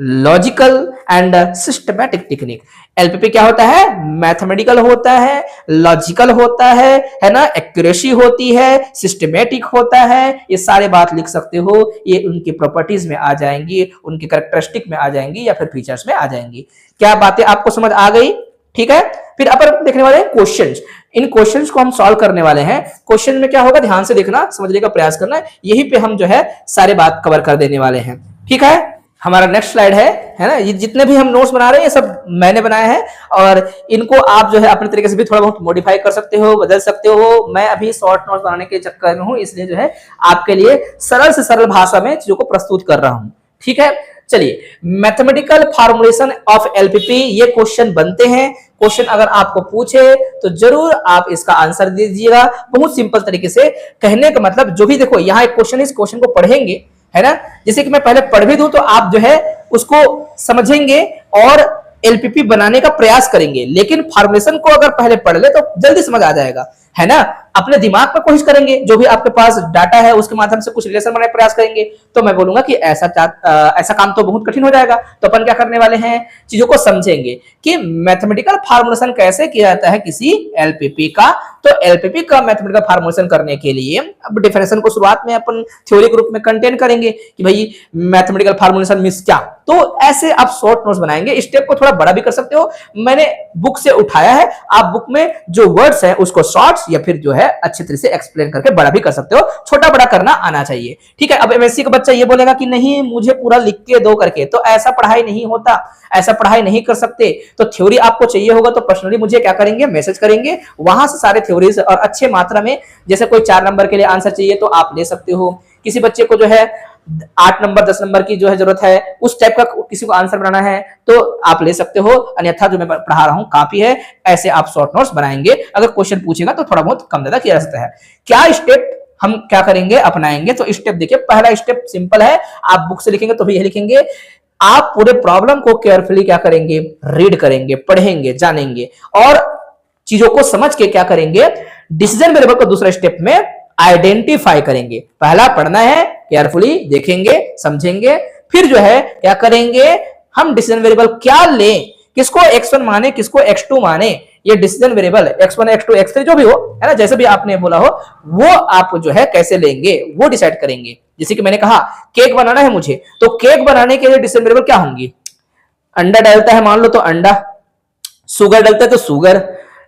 logical and systematic technique. LPP क्या होता है, मैथमेटिकल होता है, लॉजिकल होता है ना, एक्यूरेसी होती है, सिस्टमैटिक होता है। ये सारे बात लिख सकते हो, ये उनकी प्रॉपर्टीज में आ जाएंगी, उनकी कैरेक्टरिस्टिक में आ जाएंगी या फिर फीचर्स में आ जाएंगी। क्या बातें आपको समझ आ गई? ठीक है, फिर अपन देखने वाले हैं क्वेश्चंस। इन क्वेश्चंस को हम सॉल्व करने वाले हैं। क्वेश्चन में क्या होगा, ध्यान से देखना, समझने का प्रयास करना, यही पे हम जो है सारे बात कवर कर देने वाले हैं। ठीक है, हमारा नेक्स्ट स्लाइड है ना। ये जितने भी हम नोट्स बना रहे हैं ये सब मैंने बनाए हैं, और इनको आप जो है अपने तरीके से भी थोड़ा बहुत मॉडिफाई कर सकते हो, बदल सकते हो। मैं अभी शॉर्ट नोट्स बनाने के चक्कर में हूं, इसलिए जो है आपके लिए सरल से सरल भाषा में चीजों को प्रस्तुत कर रहा हूं। ठीक है, चलिए, मैथमेटिकल फॉर्मुलेशन ऑफ एलपीपी, ये क्वेश्चन बनते हैं। क्वेश्चन अगर आपको पूछे तो जरूर आप इसका आंसर दे दीजिएगा, बहुत सिंपल तरीके से। कहने का मतलब, जो भी देखो यहाँ एक क्वेश्चन, इस क्वेश्चन को पढ़ेंगे, है ना, जैसे कि मैं पहले पढ़ भी दूं तो आप जो है उसको समझेंगे और एलपीपी बनाने का प्रयास करेंगे। लेकिन फॉर्मुलेशन को अगर पहले पढ़ ले तो जल्दी समझ आ जाएगा, है ना। अपने दिमाग पर कोशिश करेंगे, जो भी आपके पास डाटा है उसके माध्यम से कुछ रिलेशन बनाने का प्रयास करेंगे, तो मैं बोलूंगा कि ऐसा काम तो बहुत कठिन हो जाएगा। तो अपन क्या करने वाले हैं, चीजों को समझेंगे कि मैथमेटिकल फार्मुलेशन कैसे किया जाता है किसी एलपीपी का। तो एलपीपी का मैथमेटिकल फार्मुलेशन करने के लिए अब डेफिनेशन को शुरुआत में अपन थ्योरी के रूप में कंटेन करेंगे कि भाई मैथमेटिकल फार्मुलेशन मींस क्या। तो ऐसे आप शॉर्ट नोट्स बनाएंगे, स्टेप को थोड़ा बड़ा भी कर सकते हो, मैंने बुक से उठाया है। आप बुक में जो वर्ड्स हैं उसको शॉर्ट्स या फिर जो है अच्छी तरह से एक्सप्लेन करके बड़ा भी कर सकते हो, छोटा बड़ा करना आना चाहिए। ठीक है, अब एमएससी का बच्चा ये बोलेगा कि नहीं मुझे पूरा लिख के दो करके, तो ऐसा पढ़ाई नहीं होता, ऐसा पढ़ाई नहीं कर सकते। तो थ्योरी आपको चाहिए होगा तो पर्सनली मुझे क्या करेंगे, मैसेज करेंगे, वहां से सारे थ्योरीज और अच्छे मात्रा में, जैसे कोई 4 नंबर के लिए आंसर चाहिए तो आप ले सकते हो। किसी बच्चे को जो है 8 नंबर 10 नंबर की जो है जरूरत है, उस टाइप का किसी को आंसर बनाना है तो आप ले सकते हो, अन्यथा जो मैं पढ़ा रहा हूं काफी है, ऐसे आप शॉर्ट नोट्स बनाएंगे। अगर क्वेश्चन पूछेगा तो थोड़ा बहुत कम ज्यादा किया जा सकता है। क्या स्टेप हम क्या करेंगे, अपनाएंगे? तो स्टेप देखिए, पहला स्टेप सिंपल है, आप बुक से लिखेंगे तो भी यही लिखेंगे। आप पूरे प्रॉब्लम को केयरफुली क्या करेंगे, रीड करेंगे, पढ़ेंगे, जानेंगे और चीजों को समझ के क्या करेंगे, डिसीजन वेरिएबल को दूसरे स्टेप में आइडेंटिफाई करेंगे। पहला पढ़ना है, केयरफुली देखेंगे, समझेंगे, फिर जो है क्या करेंगे, हम डिसीजन वेरिएबल क्या लें, किसको x1 माने, किसको x2 माने, ये decision variable x1 x2 x3 जो भी हो, है ना, जैसे भी आपने बोला हो, वो आप जो है कैसे लेंगे वो डिसाइड करेंगे। जैसे कि मैंने कहा केक बनाना है मुझे, तो केक बनाने के लिए डिसीजन वेरिएबल क्या होंगी, अंडा डालता है मान लो तो अंडा, शुगर डालता है तो शुगर,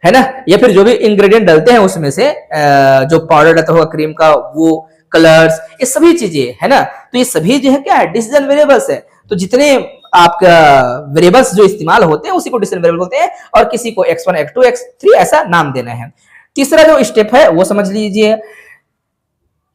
है ना, या फिर जो भी इंग्रेडिएंट डालते हैं उसमें से जो पाउडर डालता होगा क्रीम का, वो कलर्स, ये सभी चीजें, है ना, तो ये सभी जो है क्या है, डिसीजन वेरिएबल्स है। तो जितने आपका वेरिएबल्स जो इस्तेमाल होते हैं उसी को डिसीजन वेरिएबल बोलते हैं, और किसी को x1 x2 x3 ऐसा नाम देना है। तीसरा जो स्टेप है वो समझ लीजिए,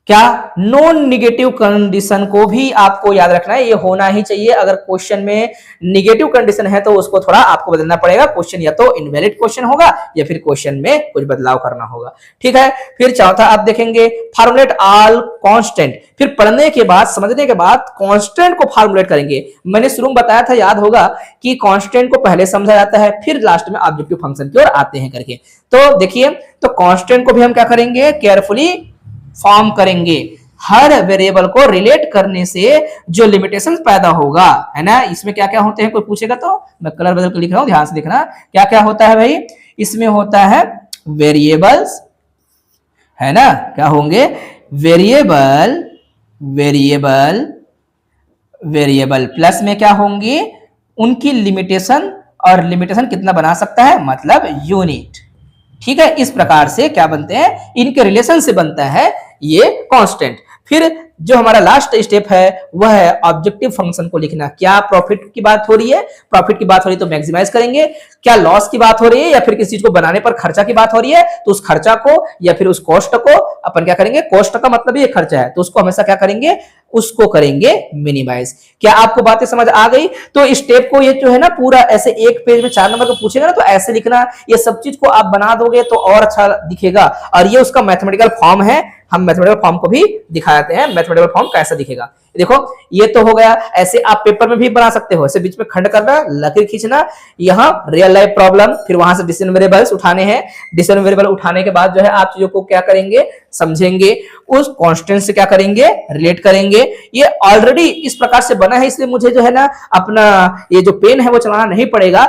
क्या नॉन निगेटिव कंडीशन को भी आपको याद रखना है, ये होना ही चाहिए। अगर क्वेश्चन में निगेटिव कंडीशन है तो उसको थोड़ा आपको बदलना पड़ेगा, क्वेश्चन या तो इनवैलिड क्वेश्चन होगा या फिर क्वेश्चन में कुछ बदलाव करना होगा, ठीक है। फिर चौथा आप देखेंगे फॉर्मुलेट ऑल कांस्टेंट, फिर पढ़ने के बाद समझने के बाद कांस्टेंट को फॉर्मुलेट करेंगे। मैंने शुरू में बताया था, याद होगा कि कांस्टेंट को पहले समझा जाता है फिर लास्ट में ऑब्जेक्टिव फंक्शन की ओर आते हैं करके। तो देखिए, तो कांस्टेंट को भी हम क्या करेंगे, केयरफुली फॉर्म करेंगे। हर वेरिएबल को रिलेट करने से जो लिमिटेशन पैदा होगा, है ना, इसमें क्या क्या होते हैं, कोई पूछेगा तो मैं कलर बदल कर लिख रहा हूं, ध्यान से देखना क्या क्या होता है भाई। इसमें होता है वेरिएबल्स, है ना, क्या होंगे, वेरिएबल, वेरिएबल, वेरिएबल प्लस में क्या होंगे, उनकी लिमिटेशन, और लिमिटेशन कितना बना सकता है, मतलब यूनिट, ठीक है। इस प्रकार से क्या बनते हैं, इनके रिलेशन से बनता है ये कांस्टेंट। फिर जो हमारा लास्ट स्टेप है वह है ऑब्जेक्टिव फंक्शन को लिखना। क्या प्रॉफिट की बात हो रही है, प्रॉफिट की बात हो रही है तो मैक्सिमाइज करेंगे, क्या लॉस की बात हो रही है या फिर किसी चीज को बनाने पर खर्चा की बात हो रही है तो उस खर्चा को या फिर उस कॉस्ट को अपन क्या करेंगे, कॉस्ट का मतलब ये खर्चा है तो उसको हमेशा क्या करेंगे, उसको करेंगे मिनिमाइज। क्या आपको बातें समझ आ गई? तो स्टेप को ये जो है ना पूरा ऐसे एक पेज में 4 नंबर का पूछेगा ना तो ऐसे लिखना, ये सब चीज को आप बना दोगे तो और अच्छा दिखेगा। और ये उसका मैथमेटिकल फॉर्म है, हम मैथमेटिकल फॉर्म को भी दिखाते हैं, मैथमेटिकल फॉर्म कैसा दिखेगा। देखो ये तो हो गया, ऐसे आप पेपर में भी बना सकते हो, ऐसे बीच में खंड करना, लकीर खींचना, यहाँ रियल लाइफ प्रॉब्लम, फिर वहां से डिसीजन वेरिएबल्स उठाने हैं, डिसीजन वेरिएबल उठाने के बाद जो है आप चीजों को क्या करेंगे, समझेंगे, उस कांस्टेंट से क्या करेंगे, रिलेट करेंगे। ये ऑलरेडी इस प्रकार से बना है, इसलिए मुझे जो है ना अपना ये जो पेन है वो चलाना नहीं पड़ेगा,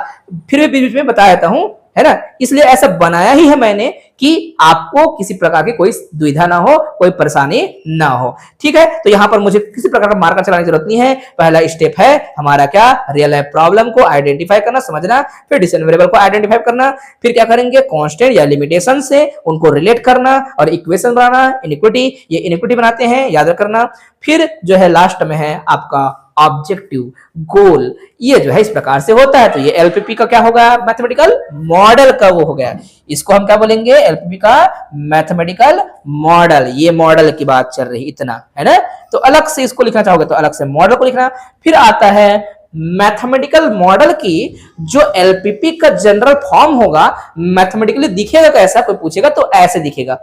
फिर भी बीच में बता देता हूं, है ना, इसलिए ऐसा बनाया ही है मैंने कि आपको किसी प्रकार की कोई दुविधा ना हो, कोई परेशानी ना हो, ठीक है। तो यहां पर मुझे किसी प्रकार का मार्कर चलाने की जरूरत नहीं है। पहला स्टेप है हमारा क्या, रियल लाइफ प्रॉब्लम को आइडेंटिफाई करना, समझना, फिर डिसीजन वेरिएबल को आइडेंटिफाई करना, फिर क्या करेंगे, कांस्टेंट या लिमिटेशन से उनको रिलेट करना और इक्वेशन बनाना, इनइक्विटी, ये इनइक्विटी बनाते हैं, याद रखना। फिर जो है लास्ट में है आपका ऑब्जेक्टिव, गोल, ये जो है इस प्रकार से होता है। तो ये एलपीपी का क्या होगा, मैथमेटिकल मॉडल का वो हो गया, इसको हम क्या बोलेंगे, एलपीपी का मैथमेटिकल मॉडल। ये मॉडल की बात चल रही, इतना है ना, तो अलग से इसको लिखना चाहोगे तो अलग से मॉडल को लिखना। फिर आता है मैथमेटिकल मॉडल की जो एलपीपी का जनरल फॉर्म होगा, मैथमेटिकली दिखेगा कैसा, कोई पूछेगा तो ऐसे दिखेगा।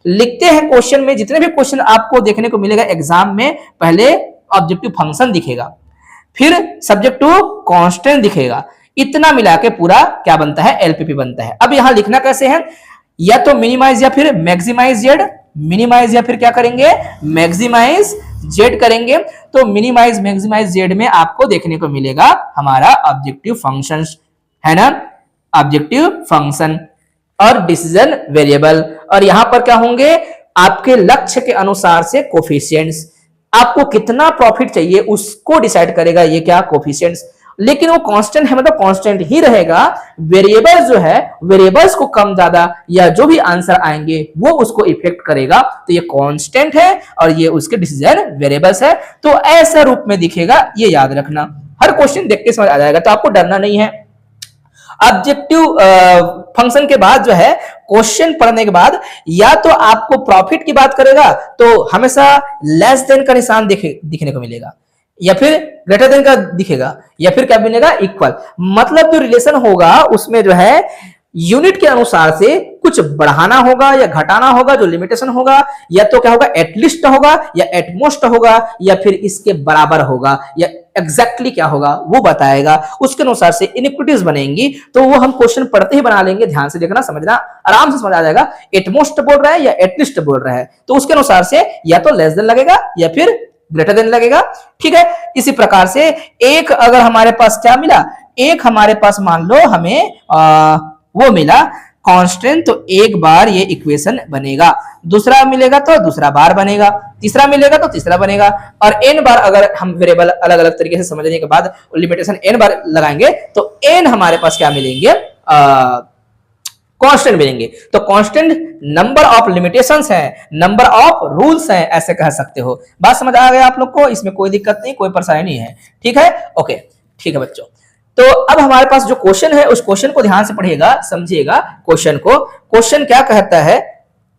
लिखते हैं क्वेश्चन में, जितने भी क्वेश्चन आपको देखने को मिलेगा एग्जाम में, पहले ऑब्जेक्टिव फंक्शन दिखेगा, फिर सब्जेक्ट टू कांस्टेंट दिखेगा, इतना मिला के पूरा क्या बनता है, एलपीपी बनता है। अब यहां लिखना कैसे है, या तो मिनिमाइज या फिर मैक्सिमाइज जेड, मिनिमाइज या फिर क्या करेंगे, मैक्सिमाइज जेड करेंगे। तो मिनिमाइज मैक्सिमाइज जेड में आपको देखने को मिलेगा हमारा ऑब्जेक्टिव फंक्शन, है ना, ऑब्जेक्टिव फंक्शन और डिसीजन वेरिएबल। और यहां पर क्या होंगे, आपके लक्ष्य के अनुसार से कोफिशिएंट्स, आपको कितना प्रॉफिट चाहिए उसको डिसाइड करेगा ये क्या, कोफिशिएंट्स। लेकिन वो कांस्टेंट है, मतलब कांस्टेंट ही रहेगा। वेरिएबल जो है, वेरिएबल्स को कम ज्यादा या जो भी आंसर आएंगे वो उसको इफेक्ट करेगा। तो ये कांस्टेंट है और ये उसके डिसीजन वेरिएबल्स है। तो ऐसा रूप में दिखेगा, ये याद रखना, हर क्वेश्चन देख के समझ आ जाएगा, तो आपको डरना नहीं है। ऑब्जेक्टिव फंक्शन के बाद जो है क्वेश्चन पढ़ने के बाद या तो आपको प्रॉफिट की बात करेगा तो हमेशा लेस देन का निशान दिखने को मिलेगा, या फिर ग्रेटर देन का दिखेगा, या फिर क्या मिलेगा, इक्वल। मतलब जो रिलेशन होगा उसमें जो है यूनिट के अनुसार से कुछ बढ़ाना होगा या घटाना होगा, जो लिमिटेशन होगा, या तो क्या होगा, एटलीस्ट होगा या एटमोस्ट होगा या फिर इसके बराबर होगा या एग्जैक्टली क्या होगा वो बताएगा। उसके अनुसार से इनइक्विटीज बनेंगी, तो वो हम क्वेश्चन पढ़ते ही बना लेंगे। ध्यान से देखना, समझना, आराम से समझ आ जाएगा। एटमोस्ट बोल रहा है या एटलीस्ट बोल रहा है, तो उसके अनुसार से या तो लेस देन लगेगा या फिर ग्रेटर देन लगेगा। ठीक है, इसी प्रकार से एक अगर हमारे पास क्या मिला, एक हमारे पास मान लो हमें वो मिला कांस्टेंट, तो एक बार ये इक्वेशन बनेगा, दूसरा मिलेगा तो दूसरा बार बनेगा, तीसरा मिलेगा तो तीसरा बनेगा, और n बार अगर हम वेरिएबल अलग अलग तरीके से समझने के बाद लिमिटेशन n बार लगाएंगे तो n हमारे पास क्या मिलेंगे, कांस्टेंट मिलेंगे। तो कांस्टेंट नंबर ऑफ लिमिटेशंस है, नंबर ऑफ रूल्स है, ऐसे कह सकते हो। बात समझ आ गया आप लोग को, इसमें कोई दिक्कत नहीं, कोई परेशानी नहीं है। ठीक है, ओके, ठीक है बच्चों। तो अब हमारे पास जो क्वेश्चन है उस क्वेश्चन को ध्यान से पढ़िएगा, समझिएगा क्वेश्चन को। क्वेश्चन क्या कहता है,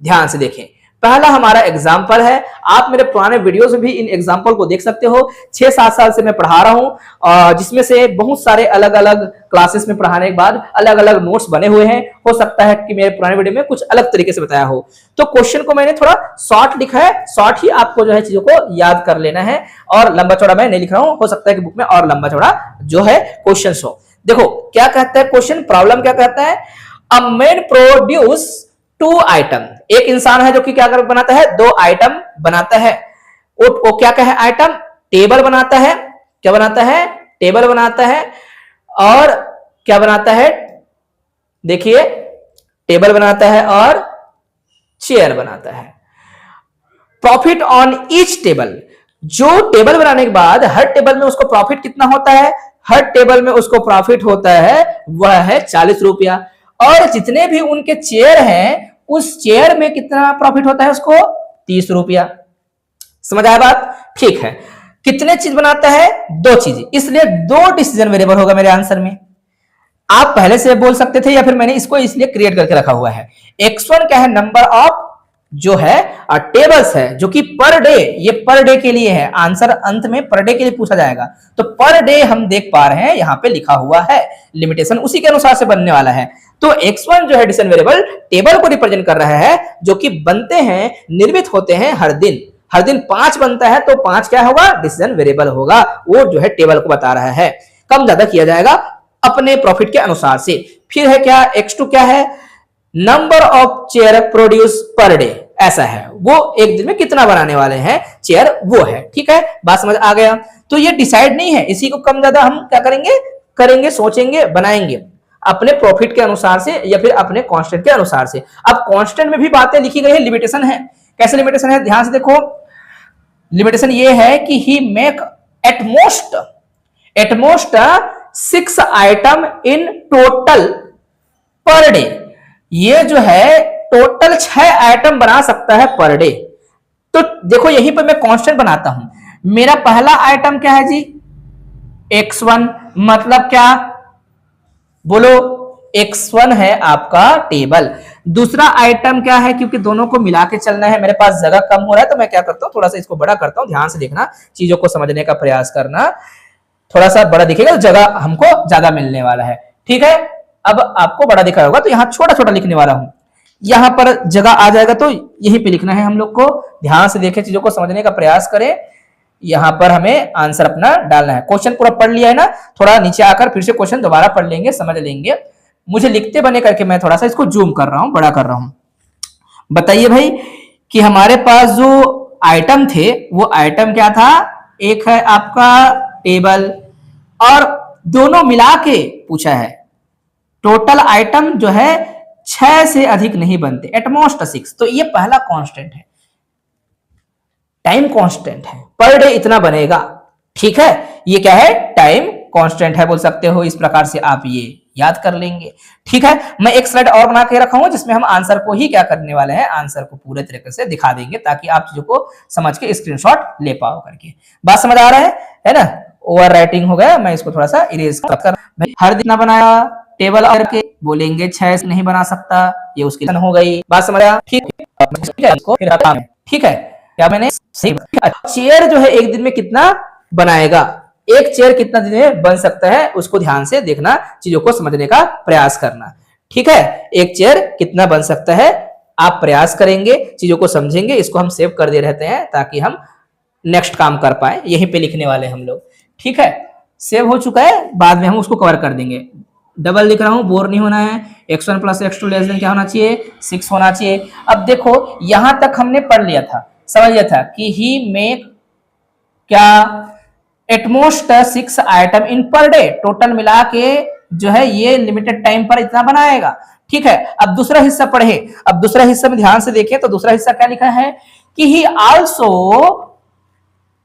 ध्यान से देखें। पहला हमारा एग्जाम्पल है, आप मेरे पुराने वीडियोस में भी इन एग्जाम्पल को देख सकते हो। 6-7 साल से मैं पढ़ा रहा हूं, जिसमें से बहुत सारे अलग अलग क्लासेस में पढ़ाने के बाद अलग अलग नोट्स बने हुए हैं। हो सकता है कि मेरे पुराने वीडियो में कुछ अलग तरीके से बताया हो। तो क्वेश्चन को मैंने थोड़ा शॉर्ट लिखा है, शॉर्ट ही आपको जो है चीजों को याद कर लेना है, और लंबा चौड़ा मैं नहीं लिख रहा हूं। हो सकता है कि बुक में और लंबा चौड़ा जो है क्वेश्चन हो। देखो क्या कहता है क्वेश्चन, प्रॉब्लम क्या कहता है, अ मैन प्रोड्यूस 2 आइटम। एक इंसान है जो कि क्या बनाता है, 2 आइटम बनाता है। वो क्या क्या है आइटम, टेबल बनाता है, क्या बनाता है, टेबल बनाता है, और क्या बनाता है, देखिए टेबल बनाता है और चेयर बनाता है। प्रॉफिट ऑन ईच टेबल, जो टेबल बनाने के बाद हर टेबल में उसको प्रॉफिट कितना होता है, हर टेबल में उसको प्रॉफिट होता है वह है 40 रुपया, और जितने भी उनके चेयर हैं उस चेयर में कितना प्रॉफिट होता है उसको, 30 रुपया। समझ आया बात, ठीक है। कितने चीज बनाता है, 2 चीज, इसलिए 2 डिसीजन वेरिएबल होगा मेरे आंसर में। आप पहले से बोल सकते थे, या फिर मैंने इसको इसलिए क्रिएट करके रखा हुआ है। x1 क्या है, नंबर ऑफ जो है टेबल्स है, जो कि पर डे, ये पर डे के लिए है, आंसर अंत में पर डे के लिए पूछा जाएगा। तो पर डे हम देख पा रहे हैं यहां पे लिखा हुआ है, लिमिटेशन उसी के अनुसार से बनने वाला है। तो x1 जो है डिसीजन वेरिएबल टेबल को रिप्रेजेंट कर रहा है, जो कि बनते हैं, निर्मित होते हैं हर दिन। हर दिन 5 बनता है, तो 5 क्या होगा, डिसीजन वेरिएबल होगा, वो जो है टेबल को बता रहा है। कम ज्यादा किया जाएगा अपने प्रॉफिट के अनुसार से। फिर है क्या, x2 क्या है, number of chair produce per day, ऐसा है, वो एक दिन में कितना बनाने वाले हैं चेयर, वो है। ठीक है, बात समझ आ गया। तो ये डिसाइड नहीं है, इसी को कम ज्यादा हम क्या करेंगे, सोचेंगे, बनाएंगे अपने प्रॉफिट के अनुसार से या फिर अपने कांस्टेंट के अनुसार से। अब कांस्टेंट में भी बातें लिखी गई है, लिमिटेशन है। कैसे लिमिटेशन है, ध्यान से देखो। लिमिटेशन ये है कि he make at most 6 item in total per day. ये जो है टोटल 6 आइटम बना सकता है पर डे। तो देखो यहीं पर मैं कांस्टेंट बनाता हूं। मेरा पहला आइटम क्या है जी, x1, मतलब क्या, बोलो, x1 है आपका टेबल। दूसरा आइटम क्या है, क्योंकि दोनों को मिला के चलना है, मेरे पास जगह कम हो रहा है, तो मैं क्या करता हूं, थोड़ा सा इसको बड़ा करता हूं। ध्यान से देखना, चीजों को समझने का प्रयास करना, थोड़ा सा बड़ा दिखेगा, जगह हमको ज्यादा मिलने वाला है। ठीक है, अब आपको बड़ा दिखा होगा, तो यहां छोटा छोटा लिखने वाला हूं। यहां पर जगह आ जाएगा, तो यहीं पे लिखना है हम लोग को। ध्यान से देखें, चीजों को समझने का प्रयास करें। यहां पर हमें आंसर अपना डालना है। क्वेश्चन पूरा पढ़ लिया है ना, थोड़ा नीचे आकर फिर से क्वेश्चन दोबारा पढ़ लेंगे, समझ लेंगे। मुझे लिखते बने करके मैं थोड़ा सा इसको जूम कर रहा हूं, बड़ा कर रहा हूं। बताइए भाई कि हमारे पास जो आइटम थे वो आइटम क्या था, एक है आपका टेबल, और दोनों मिला के पूछा है। टोटल आइटम जो है 6 से अधिक नहीं बनते, एटमोस्ट 6। तो ये पहला कांस्टेंट है, टाइम कांस्टेंट है, पर डे इतना बनेगा। ठीक है, ये क्या है, टाइम कांस्टेंट है, बोल सकते हो। इस प्रकार से आप ये याद कर लेंगे। ठीक है, मैं एक स्लाइड और बना के रखा हूं जिसमें हम आंसर को ही क्या करने वाले हैं, आंसर को पूरे तरीके से दिखा देंगे, ताकि आप चीजों को समझ के स्क्रीनशॉट ले पाओ करके। बात समझ आ रहा है ना। ओवर राइटिंग हो गया, मैं इसको थोड़ा सा इरेज कर, हर दिन बनाया टेबल और के बोलेंगे 6 नहीं बना सकता, ये उसकी हो गई। बात समझ आया? ठीक है, इसको फिर काम है। ठीक है, क्या मैंने सही? चेयर जो है एक दिन में कितना बनाएगा, एक चेयर कितना दिन में बन सकता है, उसको ध्यान से देखना, चीजों को समझने का प्रयास करना। ठीक है, एक चेयर कितना बन सकता है, आप प्रयास करेंगे, चीजों को समझेंगे। इसको हम सेव कर दे रहते हैं ताकि हम नेक्स्ट काम कर पाए, यहीं पे लिखने वाले हम लोग। ठीक है, सेव हो चुका है, बाद में हम उसको कवर कर देंगे। डबल लिख रहा हूं, बोर नहीं होना है। x1 plus x2 less than क्या होना चाहिए, 6 होना चाहिए। अब देखो यहां तक हमने पढ़ लिया था, समझ लिया था कि ही मेक क्या at most 6 item in per day, total मिला के जो है ये लिमिटेड टाइम पर इतना बनाएगा। ठीक है, अब दूसरा हिस्सा पढ़े। अब दूसरा हिस्सा में ध्यान से देखें तो दूसरा हिस्सा क्या लिखा है कि ही also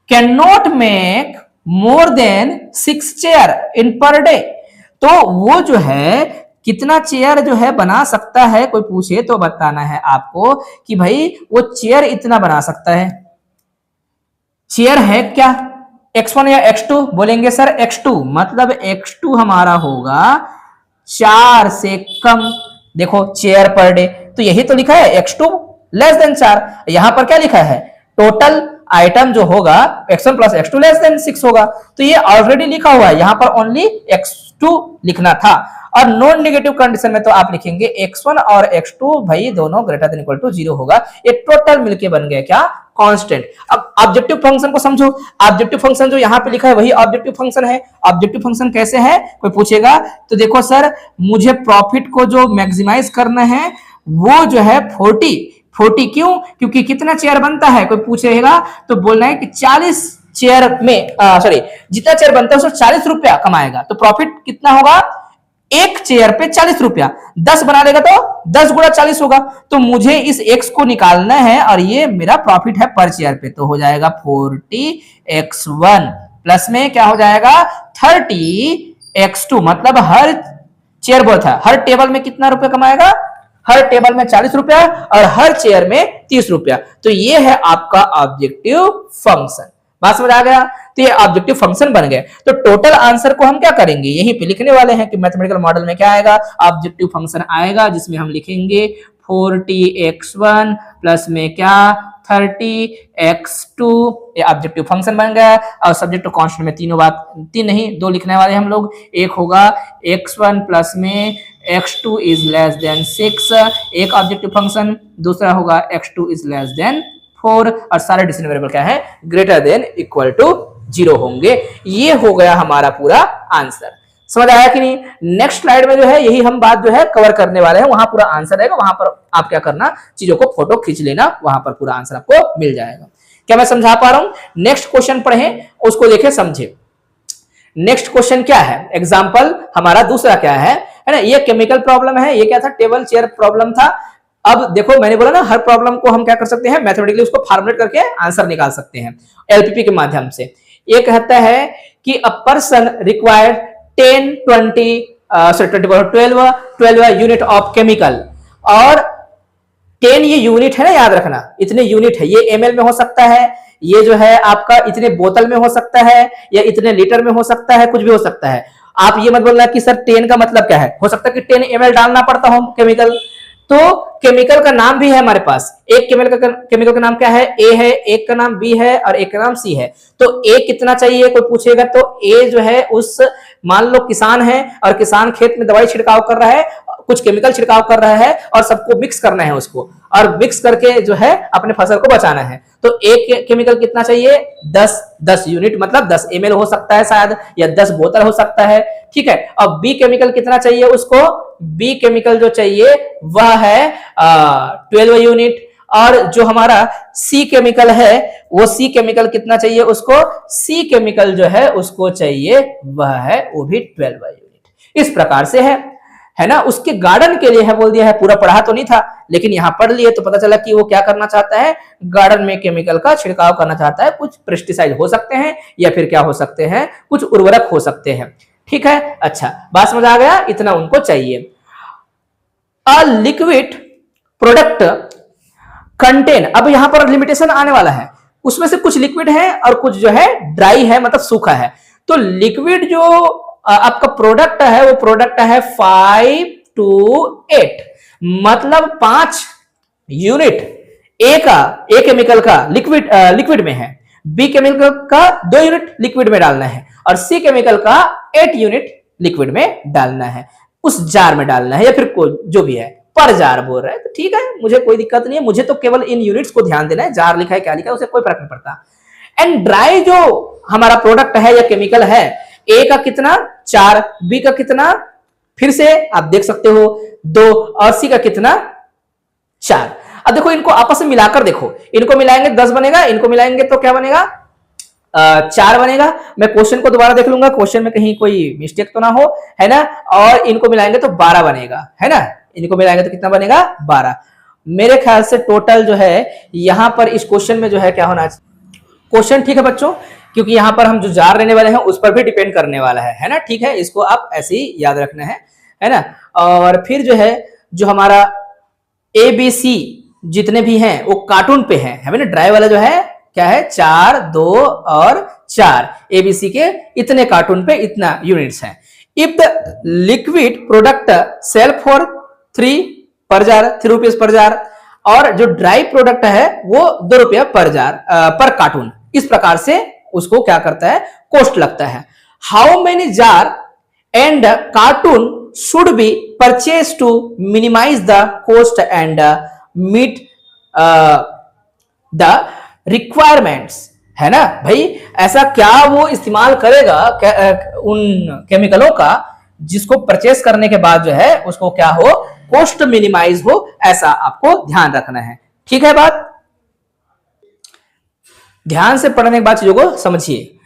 can not make more than 6 chair in per day. तो वो जो है कितना चेयर जो है बना सकता है, कोई पूछे तो बताना है आपको कि भाई वो चेयर इतना बना सकता है। चेयर है क्या, x1 या x2? बोलेंगे सर x2, मतलब x2 हमारा होगा 4 से कम। देखो चेयर पर डे, तो यही तो लिखा है x2 लेस देन 4। यहां पर क्या लिखा है, टोटल आइटम जो होगा x1 plus x2 less than 6 होगा। तो ये ऑलरेडी लिखा हुआ है, यहां पर ओनली x2 लिखना था। और नॉन नेगेटिव कंडीशन में तो आप लिखेंगे x1 और x2 भाई दोनों ग्रेटर देन इक्वल टू 0 होगा। ये टोटल मिलके बन गया क्या, कांस्टेंट। अब ऑब्जेक्टिव फंक्शन को समझो। ऑब्जेक्टिव फंक्शन जो यहां पे लिखा है वही ऑब्जेक्टिव फंक्शन है। ऑब्जेक्टिव फंक्शन कैसे है, कोई पूछेगा तो देखो सर मुझे प्रॉफिट को जो मैक्सिमाइज करना है वो जो है 40 क्यों, क्योंकि कितना चेयर बनता है, कोई पूछेगा तो बोलना है कि 40 चेयर में सॉरी जितना चेयर बनता है उसको 40 रुपया कमाएगा। तो प्रॉफिट कितना होगा, एक चेयर पे 40 रुपया, 10 बना लेगा तो 10 गुणा 40 होगा। तो मुझे इस x को निकालना है और ये मेरा प्रॉफिट है पर चेयर पे, तो हो जाएगा 40x1 प्लस में क्या हो जाएगा 30x2, मतलब हर चेयर बहुत है, हर टेबल में कितना रुपया कमाएगा, हर टेबल में 40 रुपया और हर चेयर में 30 रुपया। तो ये है आपका ऑब्जेक्टिव फंक्शन। बात समझ आ गया, तो ये ऑब्जेक्टिव फंक्शन बन गए। तो टोटल आंसर को हम क्या करेंगे, यहीं पे लिखने वाले हैं कि मैथमेटिकल मॉडल में क्या आएगा, ऑब्जेक्टिव फंक्शन आएगा जिसमें हम लिखेंगे 40x1 प्लस में क्या 30x2, ये ऑब्जेक्टिव फंक्शन बन गया। और सब्जेक्ट टू कांस्टेंट में तीनों बात, तीन नहीं दो लिखने वाले हम लोग। एक होगा x1 प्लस में x2 इज लेस देन 6, एक ऑब्जेक्टिव फंक्शन। दूसरा होगा x2 इज लेस देन 4 और सारे डिसीजन वेरिएबल क्या है, ग्रेटर देन इक्वल टू 0 होंगे। ये हो गया हमारा पूरा आंसर। समझ आया कि नहीं? नेक्स्ट स्लाइड में जो है यही हम बात जो है कवर करने वाले हैं, वहां पूरा आंसर रहेगा, वहां पर आप क्या करना, चीजों को फोटो खींच लेना, वहां पर पूरा आंसर आपको मिल जाएगा। क्या मैं समझा पा रहा हूं? नेक्स्ट क्वेश्चन पढ़ें, उसको देखें समझे। नेक्स्ट क्वेश्चन क्या है, एग्जाम्पल हमारा दूसरा क्या है ना, ये केमिकल प्रॉब्लम है, ये क्या था, टेबल चेयर प्रॉब्लम था। अब देखो मैंने बोला ना, हर प्रॉब्लम को हम क्या कर सकते हैं, मैथमेटिकली उसको फॉर्मुलेट करके आंसर निकाल सकते हैं एलपीपी के माध्यम से। ये कहता है कि a person required 12 unit of chemical, और 10 ये यूनिट है ना, याद रखना इतने यूनिट है, ये ml में हो सकता है, ये जो है आपका इतने बोतल में हो सकता है, या इतने लीटर में हो सकता है, कुछ भी हो सकता है। आप ये मत बोलना कि सर 10 का मतलब क्या है, हो सकता है कि 10 ml डालना पड़ता हो केमिकल। तो केमिकल का नाम भी है हमारे पास, एक केमिकल का नाम क्या है, ए है, एक का नाम बी है और एक का नाम सी है। तो ए कितना चाहिए, कोई पूछेगा तो ए जो है उस, मान लो किसान है और किसान खेत में दवाई छिड़काव कर रहा है, कुछ केमिकल छिड़काव कर रहा है और सबको मिक्स करना है उसको, और मिक्स करके जो है अपने फसल को बचाना है। तो एक केमिकल कितना चाहिए, 10 यूनिट, मतलब 10 ml हो सकता है शायद, या 10 बोतल हो सकता है। ठीक है, अब बी केमिकल कितना चाहिए उसको, बी केमिकल जो चाहिए वह है 12 यूनिट, और जो हमारा सी केमिकल है वो सी केमिकल कितना चाहिए उसको, सी केमिकल जो है उसको चाहिए वह है वो भी 12 यूनिट। इस प्रकार से है ना। उसके गार्डन के लिए है बोल दिया है, पूरा पढ़ा तो नहीं था लेकिन यहां पढ़ लिए तो पता चला कि वो क्या करना चाहता है, गार्डन में केमिकल का छिड़काव करना चाहता है। कुछ पेस्टिसाइड हो सकते हैं या फिर क्या हो सकते हैं, कुछ उर्वरक हो सकते हैं। ठीक है, अच्छा बात समझ आ गया, इतना उनको चाहिए। अ लिक्विड प्रोडक्ट कंटेन, अब यहां पर लिमिटेशन आने वाला है, उसमें से कुछ लिक्विड है और कुछ जो है ड्राई है, मतलब सूखा है। तो लिक्विड जो आपका प्रोडक्ट है वो प्रोडक्ट है 5 to 8, मतलब 5 यूनिट ए केमिकल का लिक्विड में है, बी केमिकल का 2 यूनिट लिक्विड में डालना है और सी केमिकल का 8 यूनिट लिक्विड में डालना है, उस जार में डालना है या फिर जो भी है, पर जार बोल रहा है तो ठीक है, मुझे कोई दिक्कत नहीं है, मुझे तो केवल इन यूनिट्स को ध्यान देना है, जार लिखा है क्या लिखा है उसे कोई फर्क नहीं पड़ता। एंड ड्राई जो हमारा प्रोडक्ट है या केमिकल है, ए का कितना 4, बी का कितना फिर से आप देख सकते हो 2 और सी का कितना 4। अब देखो इनको आपस में मिलाकर देखो, इनको मिलाएंगे 10 बनेगा, इनको मिलाएंगे तो क्या बनेगा 4 बनेगा। मैं क्वेश्चन को दोबारा देख लूंगा, क्वेश्चन में कहीं कोई मिस्टेक तो ना हो, है ना। और इनको मिलाएंगे तो 12 बनेगा, है ना, इनको मिलाएंगे तो कितना बनेगा 12। मेरे ख्याल से टोटल जो है यहां पर इस क्वेश्चन में जो है क्या होना चाहिए, क्वेश्चन ठीक है बच्चों, क्योंकि यहां पर हम जो जार लेने वाले हैं उस पर भी डिपेंड करने वाला है ना, ठीक है, इसको आप ऐसे ही याद रखना है ना। और फिर जो है जो हमारा ABC जितने भी हैं वो कार्टून पे है ना, ड्राई वाला जो है क्या है 4, 2 और 4, ABC के इतने कार्टून पे इतना यूनिट्स हैं। If the liquid product sell for 3 per jar, 3 rupees per jar, और जो ड्राई प्रोडक्ट है वो 2 रुपया पर जार पर कार्टून, इस प्रकार से उसको क्या करता है कॉस्ट लगता है। How many jar and carton should be purchase to minimise the cost and meet the requirements, है ना भाई, ऐसा क्या वो इस्तेमाल करेगा उन केमिकलों का जिसको परचेस करने के बाद जो है उसको क्या हो कॉस्ट मिनिमाइज हो, ऐसा आपको ध्यान रखना है, ठीक है। बात ध्यान से पढ़ने के बाद चीजों को समझिए।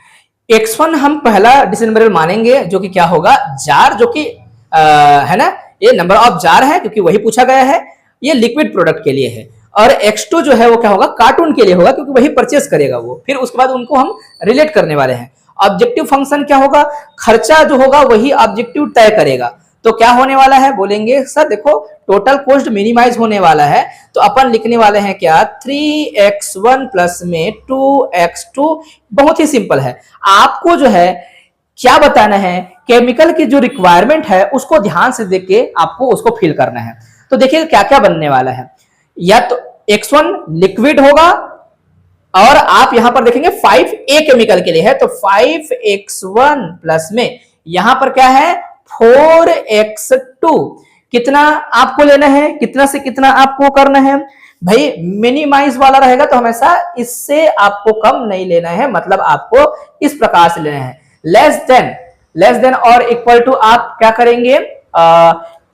X1 हम पहला डिसीजन वेरिएबल मानेंगे जो कि क्या होगा जार, जो कि है ना, ये नंबर ऑफ जार है क्योंकि वही पूछा गया है, ये लिक्विड प्रोडक्ट के लिए है। और X2 जो है वो क्या होगा कार्टून के लिए होगा क्योंकि वही परचेस करेगा वो, फिर उसके बाद उनको हम रिलेट करने वाले हैं। ऑब्जेक्टिव फंक्शन क्या होगा, खर्चा जो होगा वही ऑब्जेक्टिव तय करेगा। तो क्या होने वाला है बोलेंगे सर देखो टोटल कॉस्ट मिनिमाइज होने वाला है, तो अपन लिखने वाले हैं क्या 3x1 प्लस में 2x2। बहुत ही सिंपल है, आपको जो है क्या बताना है, केमिकल की जो रिक्वायरमेंट है उसको ध्यान से देख के आपको उसको फिल करना है। तो देखिए क्या क्या बनने वाला है, या तो x1 लिक्विड होगा और आप यहां पर देखेंगे 5A केमिकल के लिए है, तो 5x1 प्लस में यहां पर क्या है 4x2। कितना आपको लेना है, कितना से कितना आपको करना है भाई, मिनिमाइज वाला रहेगा तो हमेशा इससे आपको कम नहीं लेना है, मतलब आपको इस प्रकार से लेना है। लेस देन और इक्वल टू आप क्या करेंगे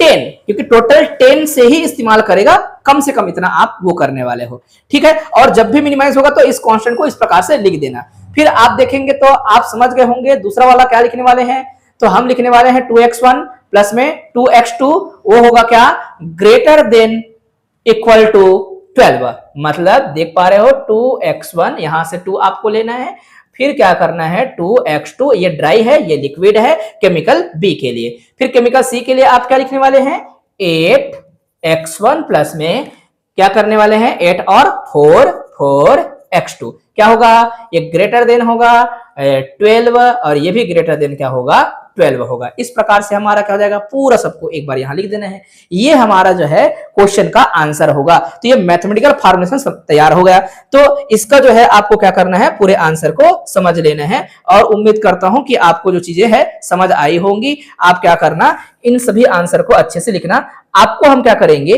10, क्योंकि टोटल 10 से ही इस्तेमाल करेगा, कम से कम इतना आप वो करने वाले हो, ठीक है। और जब भी मिनिमाइज होगा तो इस कांस्टेंट को इस प्रकार से लिख देना। फिर आप देखेंगे तो आप समझ गए होंगे दूसरा वाला क्या लिखने वाले हैं, तो हम लिखने वाले हैं 2x1 प्लस में 2x2, वो होगा क्या ग्रेटर देन इक्वल टू 12, मतलब देख पा रहे हो 2x1 यहां से 2 आपको लेना है, फिर क्या करना है 2x2, ये ड्राई है ये लिक्विड है केमिकल बी के लिए। फिर केमिकल सी के लिए आप क्या लिखने वाले हैं 8x1 प्लस में क्या करने वाले हैं 8 और 4x2, क्या होगा ये ग्रेटर देन होगा 12 और ये भी ग्रेटर देन क्या होगा 12 होगा। इस प्रकार से हमारा क्या हो जाएगा, पूरा सबको एक बार यहां लिख देना है, ये हमारा जो है क्वेश्चन का आंसर होगा। तो ये मैथमेटिकल फॉर्मुलेशन सब तैयार हो गया। तो इसका जो है आपको क्या करना है, पूरे आंसर को समझ लेना है और उम्मीद करता हूं कि आपको जो चीजें है समझ आई होंगी। आप क्या करना, इन सभी आंसर को अच्छे से लिखना। आपको हम क्या करेंगे,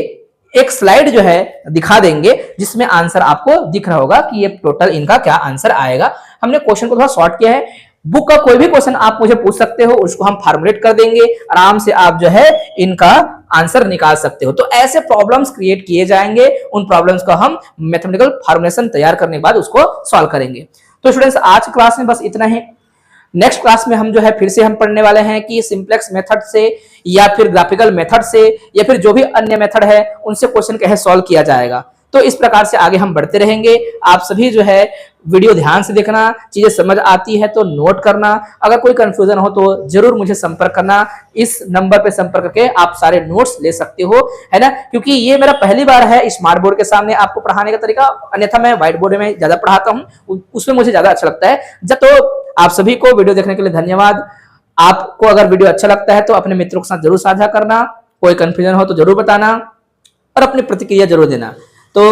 एक स्लाइड जो है दिखा देंगे जिसमें आंसर आपको दिख रहा होगा कि ये टोटल इनका क्या आंसर आएगा। हमने क्वेश्चन को थोड़ा शॉर्ट किया है, बुक का कोई भी क्वेश्चन आप मुझे पूछ सकते हो, उसको हम फॉर्मुलेट कर देंगे, आराम से आप जो है इनका आंसर निकाल सकते हो। तो ऐसे प्रॉब्लम्स क्रिएट किए जाएंगे, उन प्रॉब्लम्स को हम मैथमेटिकल फॉर्मुलेशन तैयार करने के बाद उसको सॉल्व करेंगे। तो स्टूडेंट्स आज क्लास में बस इतना ही। नेक्स्ट क्लास में हम जो है फिर से हम पढ़ने वाले हैं कि सिंप्लेक्स मेथड से या फिर ग्राफिकल मेथड से या फिर जो भी अन्य मेथड है उनसे क्वेश्चन कैसे सॉल्व किया जाएगा। तो इस प्रकार से आगे हम बढ़ते रहेंगे। आप सभी जो है वीडियो ध्यान से देखना, चीजें समझ आती है तो नोट करना, अगर कोई कंफ्यूजन हो तो जरूर मुझे संपर्क करना। इस नंबर पे संपर्क करके आप सारे नोट्स ले सकते हो, है ना, क्योंकि ये मेरा पहली बार है स्मार्ट बोर्ड के सामने आपको पढ़ाने का तरीका, अन्यथा मैं व्हाइट बोर्ड में ज्यादा पढ़ाता हूँ, उसमें मुझे ज्यादा अच्छा लगता है। जब तो आप सभी को वीडियो देखने के लिए धन्यवाद। आपको अगर वीडियो अच्छा लगता है तो अपने मित्रों के साथ जरूर साझा करना, कोई कंफ्यूजन हो तो जरूर बताना और अपनी प्रतिक्रिया जरूर देना। तो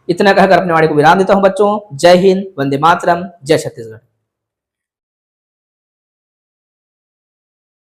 इतना कहकर अपने वाणी को विराम देता हूं बच्चों। जय हिंद, वंदे मातरम, जय छत्तीसगढ़।